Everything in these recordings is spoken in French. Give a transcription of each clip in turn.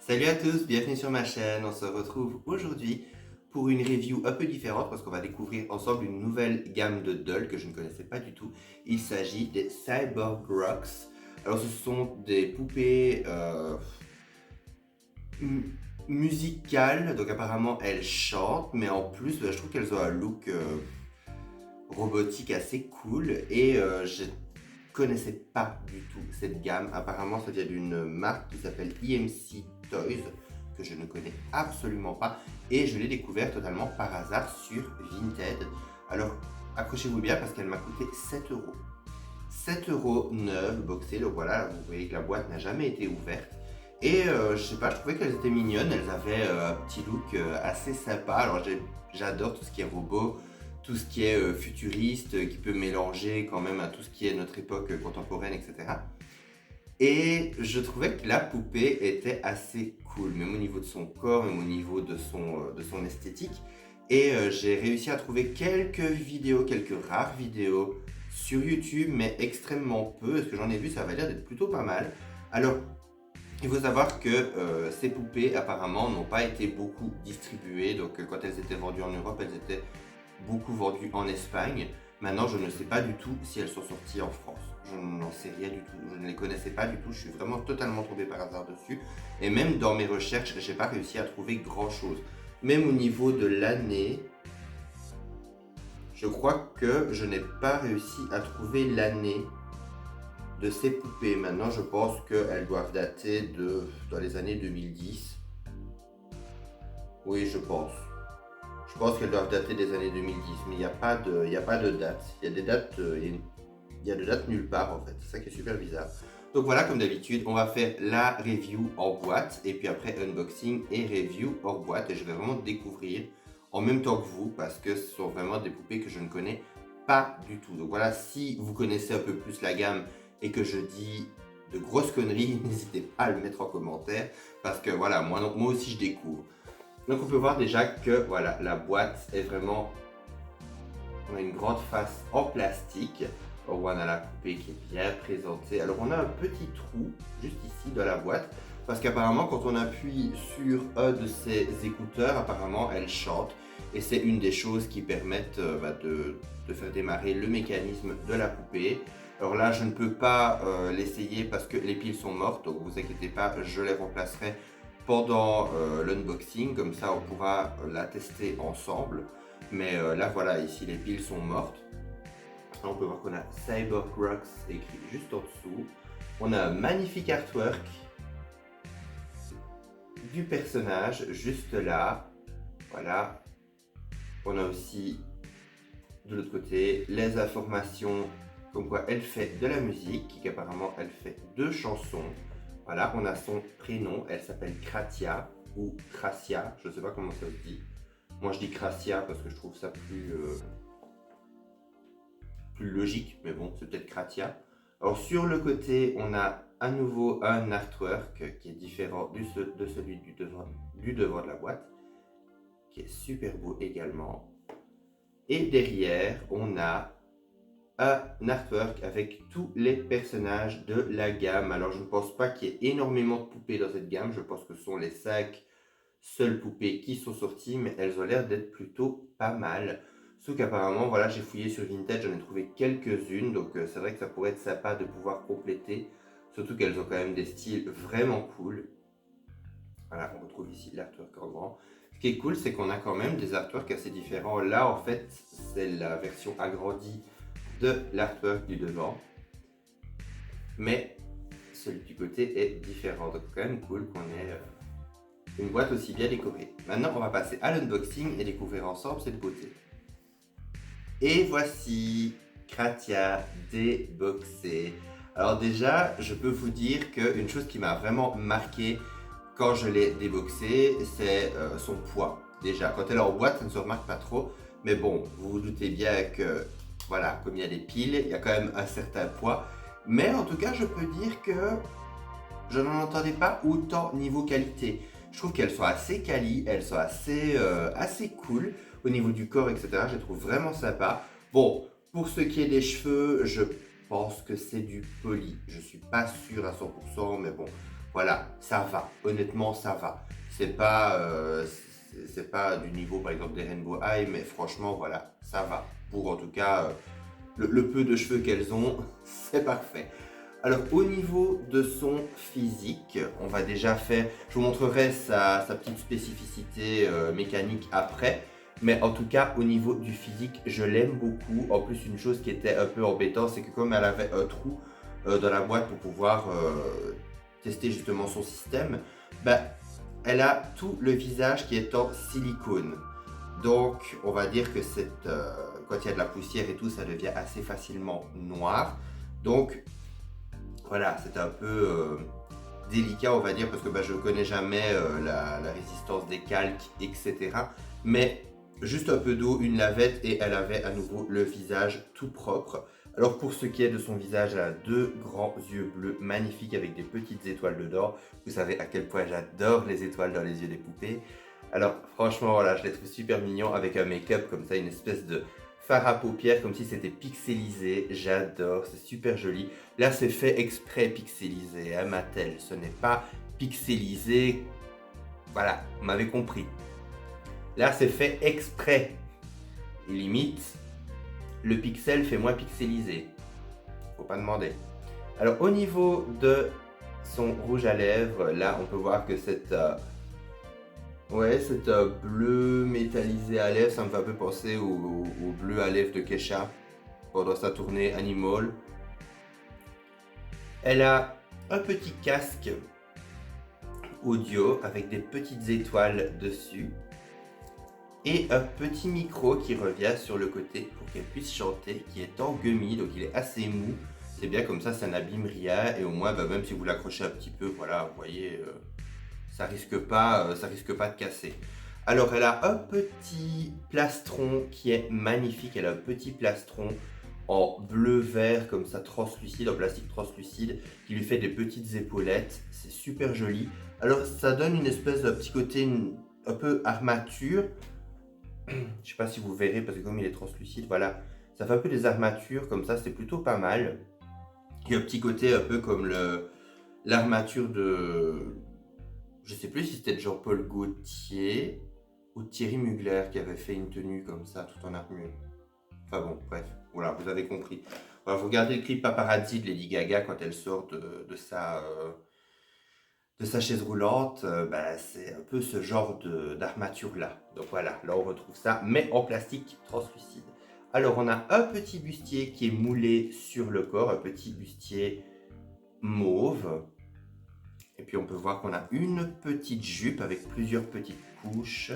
Salut à tous, bienvenue sur ma chaîne. On se retrouve aujourd'hui pour une review un peu différente parce qu'on va découvrir ensemble une nouvelle gamme de dolls que je ne connaissais pas du tout. Il s'agit des Cyborg Rocks. Alors ce sont des poupées musicales, donc apparemment elles chantent, mais en plus je trouve qu'elles ont un look robotique assez cool et je connaissais pas du tout cette gamme. Apparemment, ça vient d'une marque qui s'appelle EMC Toys, que je ne connais absolument pas, et je l'ai découvert totalement par hasard sur Vinted. Alors, accrochez-vous bien parce qu'elle m'a coûté 7 euros. 7 € neuve, boxée, donc voilà, vous voyez que la boîte n'a jamais été ouverte. Et je sais pas, je trouvais qu'elles étaient mignonnes, elles avaient un petit look assez sympa. Alors j'adore tout ce qui est robot, tout ce qui est futuriste, qui peut mélanger quand même à tout ce qui est notre époque contemporaine, etc. Et je trouvais que la poupée était assez cool, même au niveau de son corps, même au niveau de son esthétique. Et j'ai réussi à trouver quelques vidéos, quelques rares vidéos sur YouTube, mais extrêmement peu. Ce que j'en ai vu, ça va l'air d'être plutôt pas mal. Alors, il faut savoir que ces poupées apparemment n'ont pas été beaucoup distribuées. Donc quand elles étaient vendues en Europe, elles étaient beaucoup vendues en Espagne. Maintenant, je ne sais pas du tout si elles sont sorties en France. Je n'en sais rien du tout. Je ne les connaissais pas du tout. Je suis vraiment totalement tombé par hasard dessus. Et même dans mes recherches, j'ai pas réussi à trouver grand chose. Même au niveau de l'année, je crois que je n'ai pas réussi à trouver l'année de ces poupées. Maintenant, je pense qu'elles doivent dater dans les années 2010. Oui, je pense. Je pense qu'elles doivent dater des années 2010, mais il n'y a pas de date. Il y a des dates, il y a des dates nulle part en fait. C'est ça qui est super bizarre. Donc voilà, comme d'habitude, on va faire la review en boîte et puis après unboxing et review hors boîte. Et je vais vraiment découvrir en même temps que vous parce que ce sont vraiment des poupées que je ne connais pas du tout. Donc voilà, si vous connaissez un peu plus la gamme et que je dis de grosses conneries, n'hésitez pas à le mettre en commentaire parce que voilà, moi aussi je découvre. Donc on peut voir déjà que voilà, la boîte est vraiment, on a une grande face en plastique. On a la poupée qui est bien présentée. Alors on a un petit trou juste ici dans la boîte parce qu'apparemment quand on appuie sur un de ces écouteurs, apparemment elle chante et c'est une des choses qui permettent de faire démarrer le mécanisme de la poupée. Alors là je ne peux pas l'essayer parce que les piles sont mortes, donc vous inquiétez pas, je les remplacerai pendant l'unboxing, comme ça on pourra la tester ensemble. Mais là voilà, ici les piles sont mortes. Là, on peut voir qu'on a Cyborg Rocks écrit juste en dessous. On a un magnifique artwork du personnage juste là. Voilà. On a aussi de l'autre côté les informations comme quoi elle fait de la musique, qu'apparemment elle fait 2 chansons. Voilà, on a son prénom, elle s'appelle Kratia ou Krasia, je ne sais pas comment ça se dit. Moi je dis Krasia parce que je trouve ça plus logique, mais bon, c'est peut-être Kratia. Alors sur le côté, on a à nouveau un artwork qui est différent de celui du devant de la boîte, qui est super beau également. Et derrière, on a un artwork avec tous les personnages de la gamme. Alors je ne pense pas qu'il y ait énormément de poupées dans cette gamme, je pense que ce sont les 5 seules poupées qui sont sorties, mais elles ont l'air d'être plutôt pas mal. Sauf qu'apparemment, voilà, j'ai fouillé sur Vinted, j'en ai trouvé quelques-unes, donc c'est vrai que ça pourrait être sympa de pouvoir compléter, surtout qu'elles ont quand même des styles vraiment cool. Voilà, on retrouve ici l'artwork en grand. Ce qui est cool, c'est qu'on a quand même des artworks assez différents. Là, en fait, c'est la version agrandie de l'artwork du devant, mais celui du côté est différent, donc c'est quand même cool qu'on ait une boîte aussi bien décorée. Maintenant, on va passer à l'unboxing et découvrir ensemble cette beauté. Et voici Kratia déboxée. Alors déjà, je peux vous dire qu'une chose qui m'a vraiment marqué quand je l'ai déboxée, c'est son poids. Déjà, quand elle est en boîte, ça ne se remarque pas trop. Mais bon, vous vous doutez bien que, voilà, comme il y a des piles, il y a quand même un certain poids. Mais en tout cas, je peux dire que je n'en entendais pas autant niveau qualité. Je trouve qu'elles sont assez quali, elles sont assez cool au niveau du corps, etc. Je les trouve vraiment sympa. Bon, pour ce qui est des cheveux, je pense que c'est du poli. Je suis pas sûr à 100%, mais bon, voilà, ça va. Honnêtement, ça va. C'est pas du niveau, par exemple, des Rainbow High, mais franchement, voilà, ça va. Pour, en tout cas, le peu de cheveux qu'elles ont, c'est parfait. Alors, au niveau de son physique, on va déjà faire... Je vous montrerai sa petite spécificité mécanique après. Mais en tout cas, au niveau du physique, je l'aime beaucoup. En plus, une chose qui était un peu embêtante, c'est que comme elle avait un trou dans la boîte pour pouvoir tester justement son système, bah, elle a tout le visage qui est en silicone. Donc, on va dire que quand il y a de la poussière et tout, ça devient assez facilement noir. Donc, voilà, c'est un peu délicat, on va dire, parce que je ne connais jamais la résistance des calques, etc. Mais juste un peu d'eau, une lavette, et elle avait à nouveau le visage tout propre. Alors pour ce qui est de son visage, elle a deux grands yeux bleus magnifiques avec des petites étoiles dedans. Vous savez à quel point j'adore les étoiles dans les yeux des poupées. Alors franchement, voilà, je les trouve super mignons avec un make-up comme ça, une espèce de fard à paupières comme si c'était pixelisé. J'adore, c'est super joli. Là, c'est fait exprès pixelisé, hein, Mattel. Ce n'est pas pixelisé. Voilà, vous m'avez compris. Là, c'est fait exprès. Et limite, le pixel fait moins pixelisé. Faut pas demander. Alors, au niveau de son rouge à lèvres, là, on peut voir que cette bleu métallisé à lèvres, ça me fait un peu penser au bleu à lèvres de Kesha pendant sa tournée Animal. Elle a un petit casque audio avec des petites étoiles dessus et un petit micro qui revient sur le côté pour qu'elle puisse chanter, qui est en gummy, donc il est assez mou. C'est bien comme ça n'abîme rien, et au moins même si vous l'accrochez un petit peu, voilà, vous voyez, ça risque pas de casser. Alors elle a un petit plastron qui est magnifique, elle a un petit plastron en bleu-vert comme ça, translucide, en plastique translucide, qui lui fait des petites épaulettes. C'est super joli. Alors ça donne une espèce de petit côté un peu armature. Je sais pas si vous verrez parce que comme il est translucide, voilà, ça fait un peu des armatures comme ça, c'est plutôt pas mal. Il y a un petit côté un peu comme l'armature de... Je sais plus si c'était de Jean-Paul Gaultier ou Thierry Mugler qui avait fait une tenue comme ça, tout en armure. Enfin bon, bref, voilà, vous avez compris. Voilà, vous regardez le clip Paparazzi de Lady Gaga quand elle sort de sa chaise roulante, c'est un peu ce genre d'armature là. Donc voilà, là on retrouve ça, mais en plastique translucide. Alors on a un petit bustier qui est moulé sur le corps, un petit bustier mauve. Et puis on peut voir qu'on a une petite jupe avec plusieurs petites couches.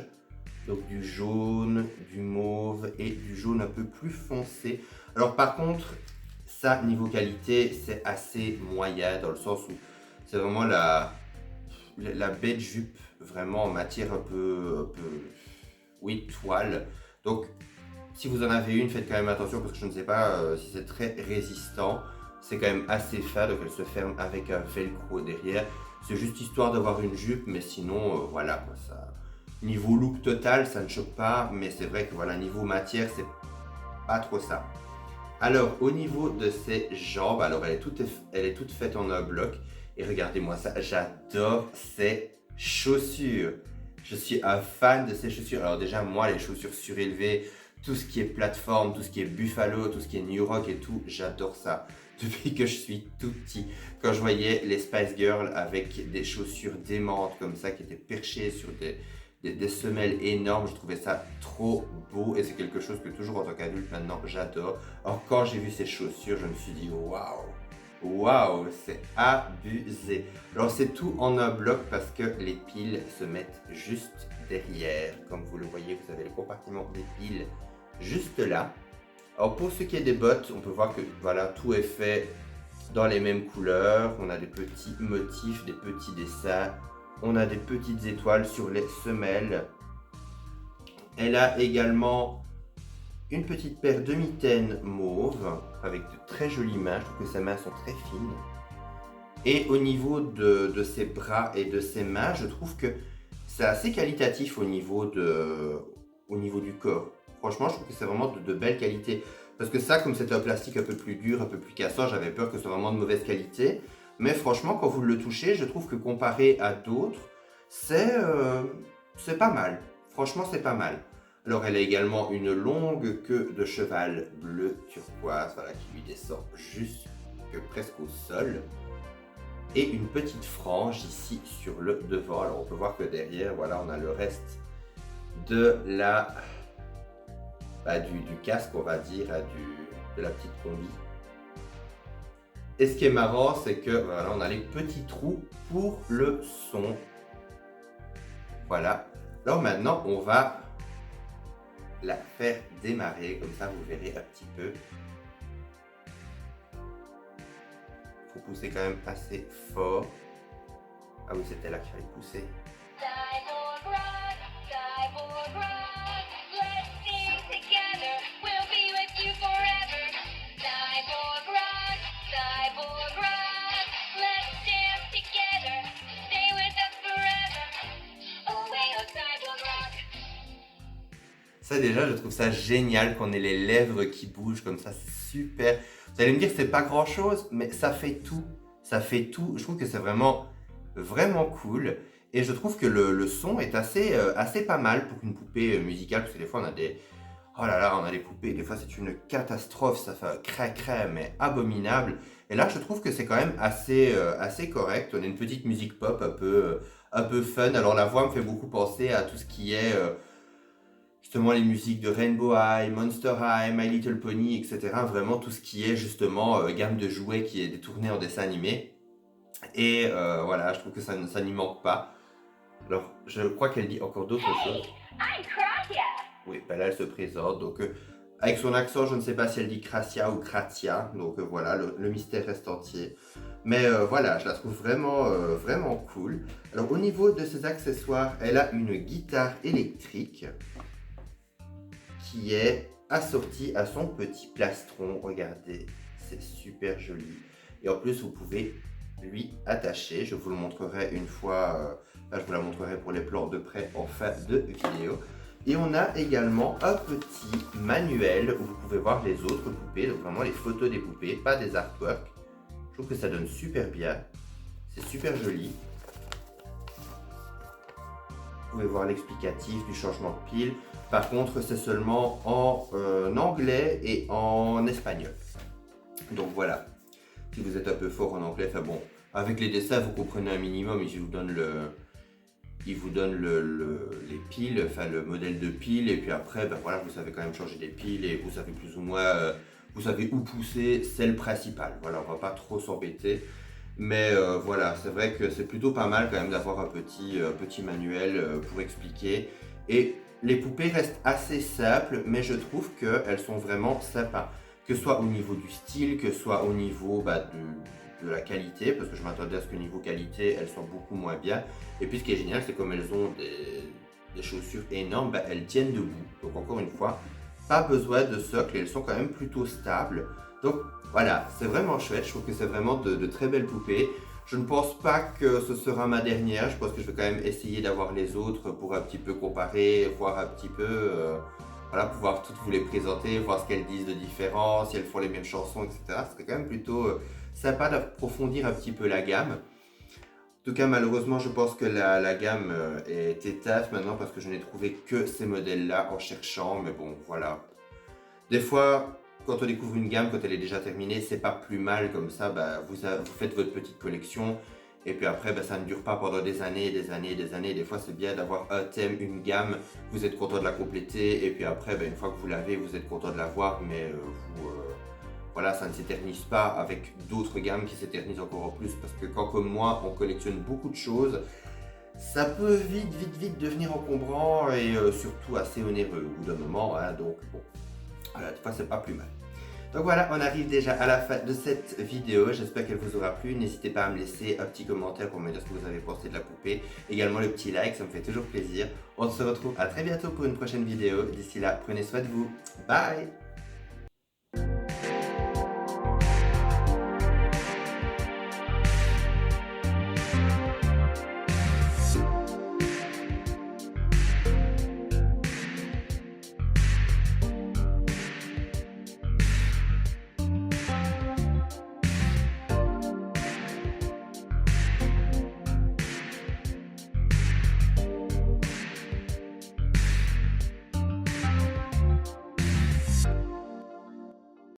Donc du jaune, du mauve et du jaune un peu plus foncé. Alors par contre, ça niveau qualité, c'est assez moyen dans le sens où c'est vraiment la bête jupe, vraiment en matière un peu, oui, toile. Donc si vous en avez une, faites quand même attention parce que je ne sais pas si c'est très résistant. C'est quand même assez fin, donc elle se ferme avec un velcro derrière. C'est juste histoire d'avoir une jupe, mais sinon, voilà, quoi, ça... Niveau look total, ça ne choque pas, mais c'est vrai que voilà, niveau matière, c'est pas trop ça. Alors, au niveau de ses jambes, alors elle est toute faite en un bloc. Et regardez-moi ça, j'adore ces chaussures. Je suis un fan de ces chaussures. Alors déjà, moi, les chaussures surélevées, tout ce qui est plateforme, tout ce qui est Buffalo, tout ce qui est New Rock et tout, j'adore ça. Depuis que je suis tout petit, quand je voyais les Spice Girls avec des chaussures démentes comme ça, qui étaient perchées sur des semelles énormes, je trouvais ça trop beau et c'est quelque chose que toujours en tant qu'adulte maintenant j'adore. Alors quand j'ai vu ces chaussures, je me suis dit waouh, waouh, c'est abusé. Alors c'est tout en un bloc parce que les piles se mettent juste derrière. Comme vous le voyez, vous avez le compartiment des piles juste là. Alors pour ce qui est des bottes, on peut voir que voilà, tout est fait dans les mêmes couleurs. On a des petits motifs, des petits dessins. On a des petites étoiles sur les semelles. Elle a également une petite paire de mitaines mauve avec de très jolies mains. Je trouve que ses mains sont très fines. Et au niveau de ses bras et de ses mains, je trouve que c'est assez qualitatif au niveau du corps. Franchement, je trouve que c'est vraiment de belle qualité. Parce que ça, comme c'est un plastique un peu plus dur, un peu plus cassant, j'avais peur que ce soit vraiment de mauvaise qualité. Mais franchement, quand vous le touchez, je trouve que comparé à d'autres, c'est pas mal. Franchement, c'est pas mal. Alors, elle a également une longue queue de cheval bleu turquoise, voilà, qui lui descend jusque presque au sol. Et une petite frange ici sur le devant. Alors, on peut voir que derrière, voilà, on a le reste de du casque, on va dire, de la petite combi. Et ce qui est marrant, c'est que voilà, on a les petits trous pour le son. Voilà. Alors maintenant, on va la faire démarrer, comme ça vous verrez un petit peu. Faut pousser quand même assez fort. Ah oui, c'était là qu'il fallait pousser. Ça déjà, je trouve ça génial qu'on ait les lèvres qui bougent comme ça, c'est super. Vous allez me dire que c'est pas grand chose, mais ça fait tout. Ça fait tout. Je trouve que c'est vraiment, vraiment cool. Et je trouve que le son est assez pas mal pour une poupée musicale, parce que des fois on a des... Oh là là, on a les poupées, des fois c'est une catastrophe, ça fait un crac-crac, mais abominable. Et là, je trouve que c'est quand même assez correct. On a une petite musique pop un peu fun. Alors la voix me fait beaucoup penser à tout ce qui est... justement les musiques de Rainbow High, Monster High, My Little Pony, etc. Vraiment tout ce qui est justement gamme de jouets qui est détourné en dessin animé. Et voilà, je trouve que ça n'y manque pas. Alors, je crois qu'elle dit encore d'autres choses. Oui, ben là elle se présente. Donc, avec son accent, je ne sais pas si elle dit Krasia ou Kratia. Donc voilà, le mystère reste entier. Mais voilà, je la trouve vraiment cool. Alors, au niveau de ses accessoires, elle a une guitare électrique qui est assorti à son petit plastron. Regardez, c'est super joli. Et en plus, vous pouvez lui attacher. Je vous le montrerai une fois, je vous la montrerai pour les plans de près en fin de vidéo. Et on a également un petit manuel où vous pouvez voir les autres poupées, donc vraiment les photos des poupées, pas des artworks. Je trouve que ça donne super bien. C'est super joli. Vous pouvez voir l'explicatif du changement de pile. Par contre, c'est seulement en anglais et en espagnol. Donc voilà. Si vous êtes un peu fort en anglais, enfin bon, avec les dessins, vous comprenez un minimum. Il vous donne les piles, enfin le modèle de pile. Et puis après, ben voilà, vous savez quand même changer des piles et vous savez plus ou moins, vous savez où pousser. C'est le principal. Voilà, on va pas trop s'embêter. Mais voilà, c'est vrai que c'est plutôt pas mal quand même d'avoir un petit manuel pour expliquer. Et les poupées restent assez simples, mais je trouve qu'elles sont vraiment sympas. Que ce soit au niveau du style, que ce soit au niveau de la qualité, parce que je m'attendais à ce que niveau qualité, elles soient beaucoup moins bien. Et puis ce qui est génial, c'est comme elles ont des chaussures énormes, bah, elles tiennent debout. Donc encore une fois, pas besoin de socle, et elles sont quand même plutôt stables. Donc voilà, c'est vraiment chouette, je trouve que c'est vraiment de très belles poupées. Je ne pense pas que ce sera ma dernière, je pense que je vais quand même essayer d'avoir les autres pour un petit peu comparer, voir un petit peu, voilà, pouvoir toutes vous les présenter, voir ce qu'elles disent de différent, si elles font les mêmes chansons, etc. Ce serait quand même plutôt sympa d'approfondir un petit peu la gamme. En tout cas, malheureusement, je pense que la gamme est éteinte maintenant parce que je n'ai trouvé que ces modèles-là en cherchant, mais bon, voilà. Des fois, quand on découvre une gamme, quand elle est déjà terminée, c'est pas plus mal comme ça, bah, vous faites votre petite collection et puis après bah, ça ne dure pas pendant des années, des années, des années. Des fois c'est bien d'avoir un thème, une gamme, vous êtes content de la compléter et puis après bah, une fois que vous l'avez, vous êtes content de l'avoir, mais voilà, ça ne s'éternise pas avec d'autres gammes qui s'éternisent encore en plus parce que quand comme moi on collectionne beaucoup de choses, ça peut vite devenir encombrant et surtout assez onéreux au bout d'un moment, hein, donc bon. Voilà, des fois c'est pas plus mal. Donc voilà, on arrive déjà à la fin de cette vidéo. J'espère qu'elle vous aura plu. N'hésitez pas à me laisser un petit commentaire pour me dire ce que vous avez pensé de la poupée. Également le petit like, ça me fait toujours plaisir. On se retrouve à très bientôt pour une prochaine vidéo. D'ici là, prenez soin de vous. Bye!